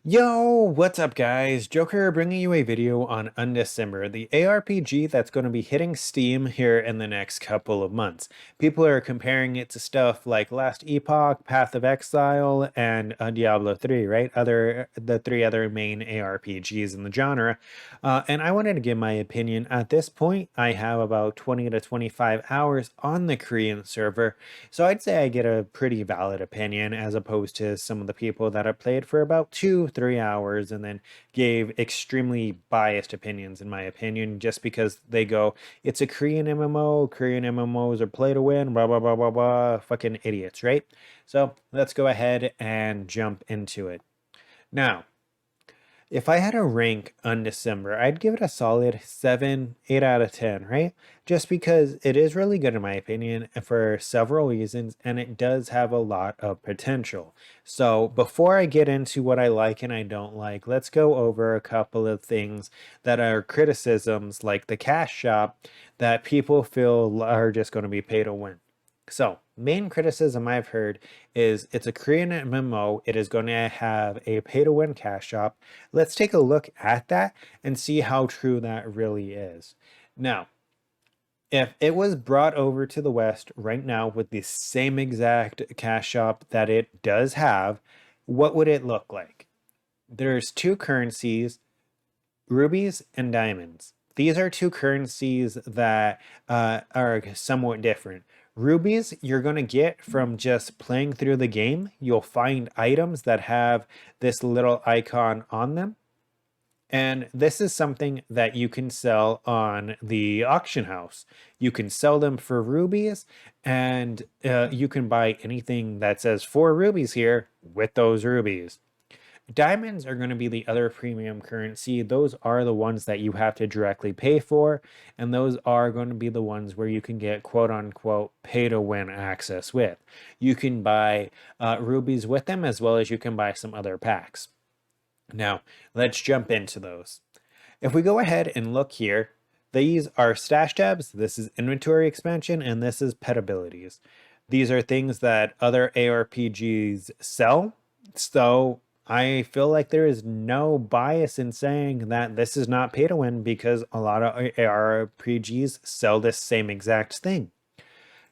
Yo, what's up guys? Joker bringing you a video on Undecember, the ARPG that's going to be hitting Steam here in the next couple of months. People are comparing it to stuff like Last Epoch, Path of Exile, and Diablo 3, right? The three other main ARPGs in the genre. And I wanted to give my opinion. At this point, I have about 20 to 25 hours on the Korean server, so I'd say I get a pretty valid opinion as opposed to some of the people that have played for about 2, 3 hours and then gave extremely biased opinions, in my opinion, just because they go, it's a Korean MMO, Korean MMOs are play to win, blah, blah, blah, blah, blah, fucking idiots, right? So let's go ahead and jump into it. Now, if I had to rank Undecember, I'd give it a solid 7, 8 out of 10, right? Just because it is really good in my opinion for several reasons, and it does have a lot of potential. So before I get into what I like and I don't like, let's go over a couple of things that are criticisms like the cash shop that people feel are just going to be pay to win. So, main criticism I've heard is it's a Korean MMO. It is going to have a pay to win cash shop. Let's take a look at that and see how true that really is. Now, if it was brought over to the West right now with the same exact cash shop that it does have, what would it look like? There's two currencies, rubies and diamonds. These are two currencies that are somewhat different. Rubies you're going to get from just playing through the game. You'll find items that have this little icon on them. And this is something that you can sell on the auction house. You can sell them for rubies, and you can buy anything that says 4 rubies here with those rubies. Diamonds are going to be the other premium currency. Those are the ones that you have to directly pay for, and those are going to be the ones where you can get quote unquote pay to win access with. You can buy rubies with them as well as you can buy some other packs. Now, let's jump into those. If we go ahead and look here, these are stash tabs, this is inventory expansion, and this is pet abilities. These are things that other ARPGs sell. So I feel like there is no bias in saying that this is not pay to win because a lot of ARPGs sell this same exact thing.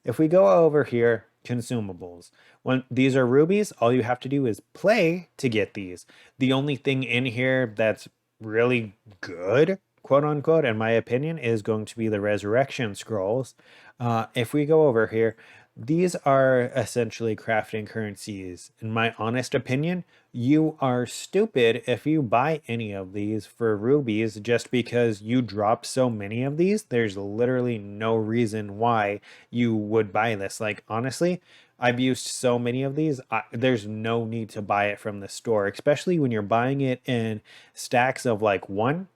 If we go over here, consumables. When these are rubies, all you have to do is play to get these. The only thing in here that's really good, quote unquote, in my opinion, is going to be the resurrection scrolls. If we go over here, these are essentially crafting currencies. In my honest opinion, you are stupid if you buy any of these for rubies just because you drop so many of these. There's literally no reason why you would buy this. Like, honestly, I've used so many of these. There's no need to buy it from the store, especially when you're buying it in stacks of like one.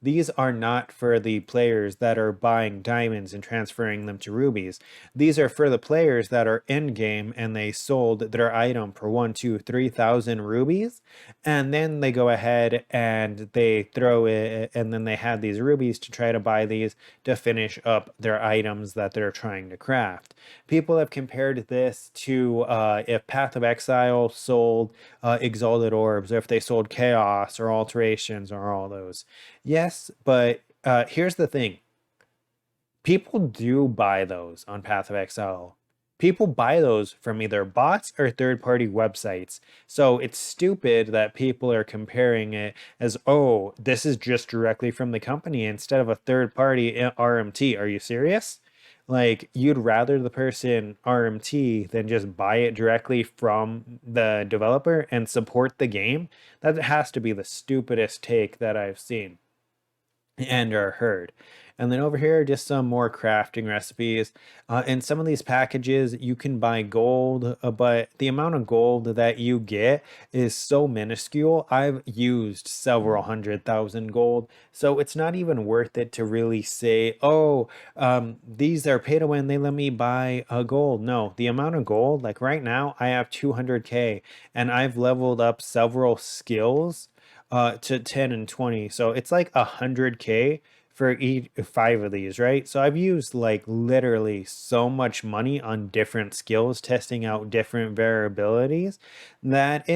These are not for the players that are buying diamonds and transferring them to rubies. These are for the players that are in game and they sold their item for 1, 2, 3,000 rubies. And then they go ahead and they throw it, and then they have these rubies to try to buy these to finish up their items that they're trying to craft. People have compared this to if Path of Exile sold Exalted Orbs, or if they sold Chaos or Alterations or all those. Yes, but here's the thing. People do buy those on Path of Exile. People buy those from either bots or third-party websites. So it's stupid that people are comparing it as, oh, this is just directly from the company instead of a third-party RMT. Are you serious? Like, you'd rather the person RMT than just buy it directly from the developer and support the game? That has to be the stupidest take that I've seen and are heard. And then over here, just some more crafting recipes. In some of these packages, you can buy gold, but the amount of gold that you get is so minuscule. I've used several 100,000 gold, so it's not even worth it to really say, oh, these are pay to win, they let me buy a gold. No, the amount of gold, like right now, I have 200K, and I've leveled up several skills to 10 and 20. So it's like 100K for each 5 of these, right? So I've used like literally so much money on different skills, testing out different variabilities that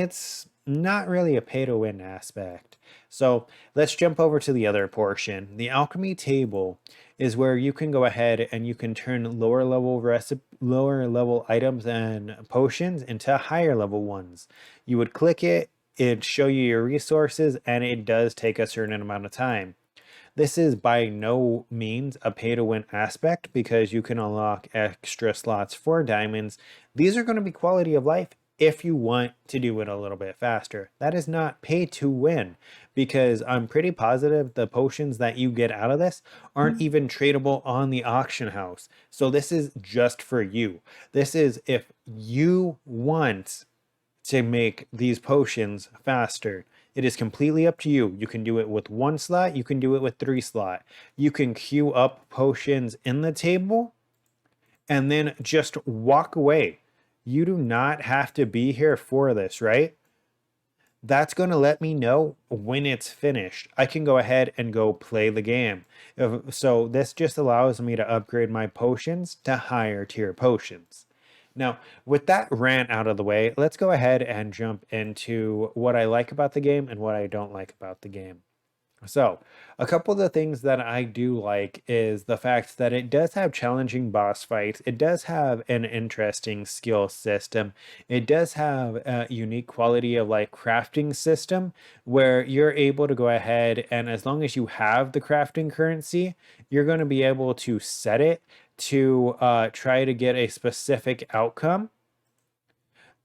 not really a pay to win aspect. So let's jump over to the other portion. The alchemy table is where you can go ahead and you can turn lower level items and potions into higher level ones. You would click it, it'd show you your resources, and it does take a certain amount of time. This is by no means a pay to win aspect because you can unlock extra slots for diamonds. These are going to be quality of life if you want to do it a little bit faster. That is not pay to win because I'm pretty positive the potions that you get out of this aren't even tradable on the auction house. So this is just for you. This is if you want to make these potions faster. It is completely up to you. You can do it with 1 slot, you can do it with 3 slot. You can queue up potions in the table and then just walk away. You do not have to be here for this, right? That's going to let me know when it's finished. I can go ahead and go play the game. So this just allows me to upgrade my potions to higher tier potions. Now, with that rant out of the way, let's go ahead and jump into what I like about the game and what I don't like about the game. So, a couple of the things that I do like is the fact that it does have challenging boss fights. It does have an interesting skill system. It does have a unique quality of like crafting system where you're able to go ahead and as long as you have the crafting currency, you're going to be able to set it to try to get a specific outcome,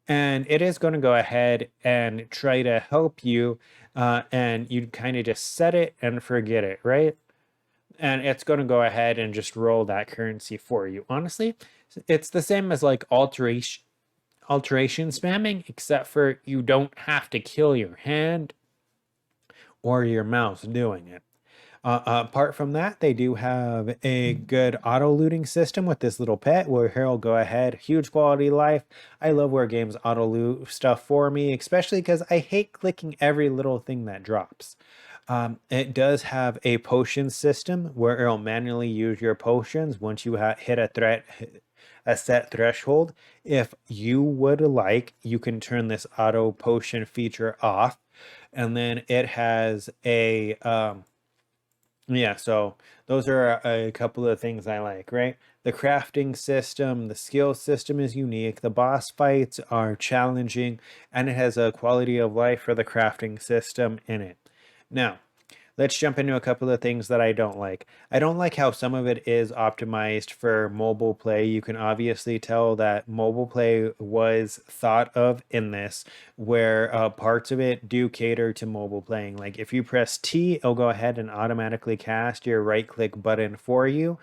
and it is going to go ahead and try to help you, and you kind of just set it and forget it, right? And it's going to go ahead and just roll that currency for you. Honestly, it's the same as like alteration spamming, except for you don't have to kill your hand or your mouse doing it. Apart from that, they do have a good auto looting system with this little pet where he'll go ahead, huge quality life. I love where games auto loot stuff for me, especially because I hate clicking every little thing that drops. It does have a potion system where it'll manually use your potions once you hit a set threshold. If you would like, you can turn this auto potion feature off, and then it has a yeah, so those are a couple of things I like, right? The crafting system, the skill system is unique, the boss fights are challenging, and it has a quality of life for the crafting system in it. Now, let's jump into a couple of things that I don't like. I don't like how some of it is optimized for mobile play. You can obviously tell that mobile play was thought of in this, where parts of it do cater to mobile playing. Like if you press T, it'll go ahead and automatically cast your right click button for you.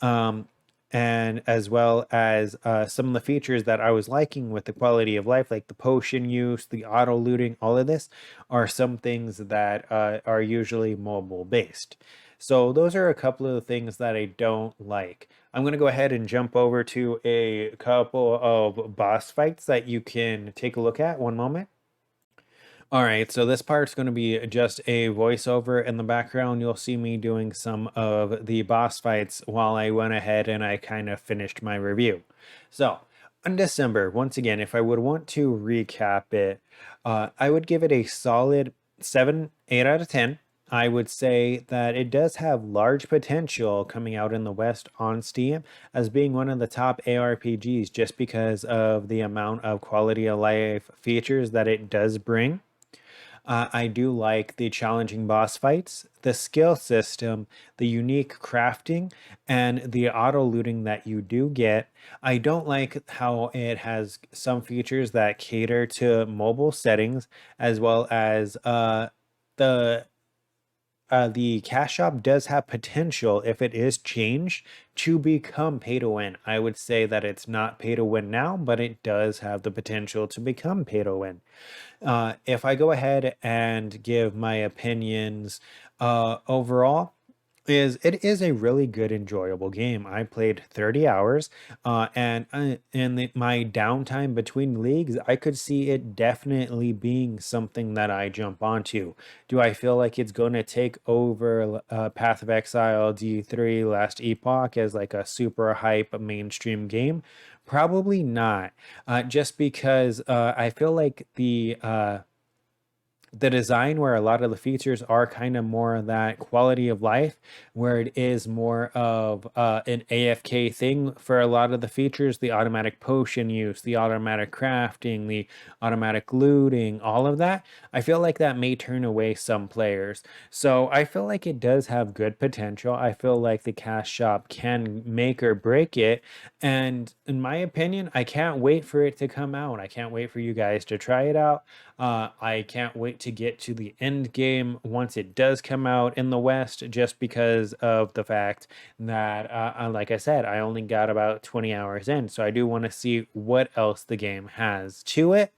Um, and as well as some of the features that I was liking with the quality of life, like the potion use, the auto looting, all of this are some things that are usually mobile based. So those are a couple of the things that I don't like. I'm going to go ahead and jump over to a couple of boss fights that you can take a look at. One moment. All right, so this part's going to be just a voiceover in the background. You'll see me doing some of the boss fights while I went ahead and I kind of finished my review. So, Undecember, once again, if I would want to recap it, I would give it a solid 7, 8 out of 10. I would say that it does have large potential coming out in the West on Steam as being one of the top ARPGs just because of the amount of quality of life features that it does bring. I do like the challenging boss fights, the skill system, the unique crafting, and the auto looting that you do get. I don't like how it has some features that cater to mobile settings, as well as the the cash shop does have potential if it is changed to become pay to win. I would say that it's not pay to win now, but it does have the potential to become pay to win. If I go ahead and give my opinions overall, it is a really good, enjoyable game. I played 30 hours, and my downtime between leagues, I could see it definitely being something that I jump onto. Do I feel like it's going to take over Path of Exile, D3, Last Epoch as like a super hype mainstream game? Probably not, just because I feel like the design where a lot of the features are kind of more that quality of life, where it is more of an AFK thing for a lot of the features, the automatic potion use, the automatic crafting, the automatic looting, all of that. I feel like that may turn away some players. So I feel like it does have good potential. I feel like the cash shop can make or break it. And in my opinion, I can't wait for it to come out. I can't wait for you guys to try it out. I can't wait to get to the end game once it does come out in the West, just because of the fact that, like I said, I only got about 20 hours in. So I do want to see what else the game has to it.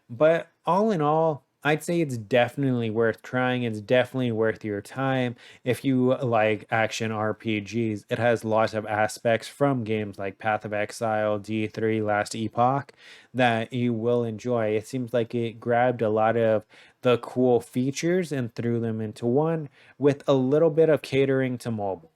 But all in all, I'd say it's definitely worth trying. It's definitely worth your time. If you like action RPGs, it has lots of aspects from games like Path of Exile, D3, Last Epoch that you will enjoy. It seems like it grabbed a lot of the cool features and threw them into one with a little bit of catering to mobile.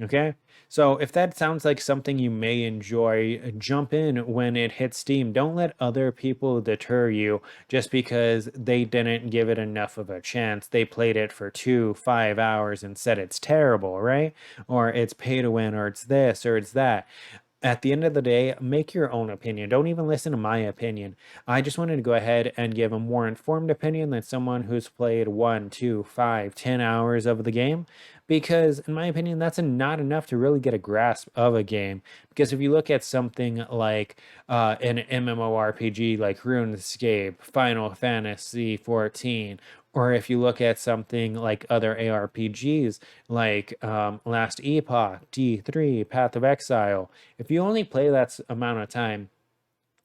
Okay. So if that sounds like something you may enjoy, jump in when it hits Steam. Don't let other people deter you just because they didn't give it enough of a chance. They played it for 5 hours and said it's terrible, right? Or it's pay to win, or it's this, or it's that. At the end of the day, make your own opinion. Don't even listen to my opinion. I just wanted to go ahead and give a more informed opinion than someone who's played 1, 2, 5, 10 hours of the game. Because, in my opinion, that's not enough to really get a grasp of a game. Because if you look at something like an MMORPG like RuneScape, Final Fantasy 14, or if you look at something like other ARPGs like Last Epoch, D3, Path of Exile, if you only play that amount of time,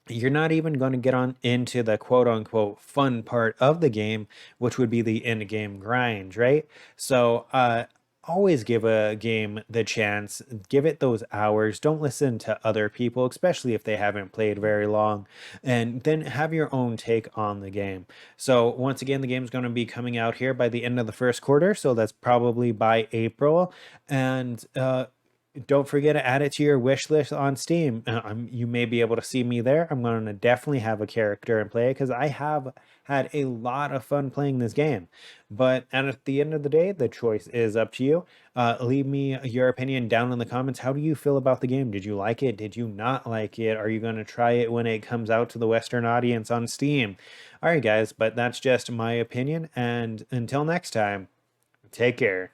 you're not even going to get on into the quote unquote fun part of the game, which would be the end game grind, right? So, always give a game the chance, give it those hours. Don't listen to other people, especially if they haven't played very long, and then have your own take on the game. So, once again, the game's going to be coming out here by the end of the first quarter, so that's probably by April. And don't forget to add it to your wish list on Steam. You may be able to see me there. I'm going to definitely have a character and play it because I have had a lot of fun playing this game. But at the end of the day, the choice is up to you. Leave me your opinion down in the comments. How do you feel about the game? Did you like it? Did you not like it? Are you going to try it when it comes out to the Western audience on Steam? All right, guys, but that's just my opinion. And until next time, take care.